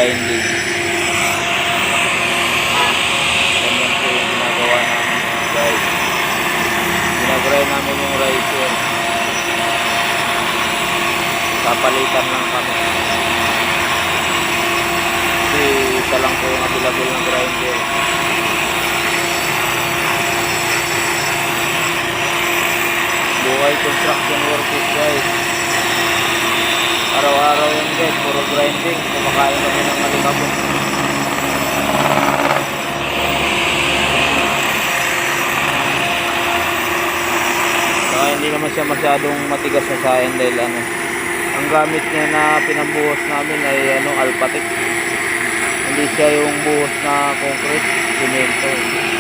grinding. Ganyan po yung ginagawa namin mga guys. Ginagrind namin yung riser. Papalitan lang kami. Kasi isa lang po yung available ng grinder. Buhay construction workers guys. Araw-araw yan guys, puro grinding. Kumakain kami ng malikabot. Saka hindi naman siya masyadong matigas na sahin dahil ang gamit niya na pinambuhos namin ay Alphatec. Hindi siya yung buhos na concrete, simento.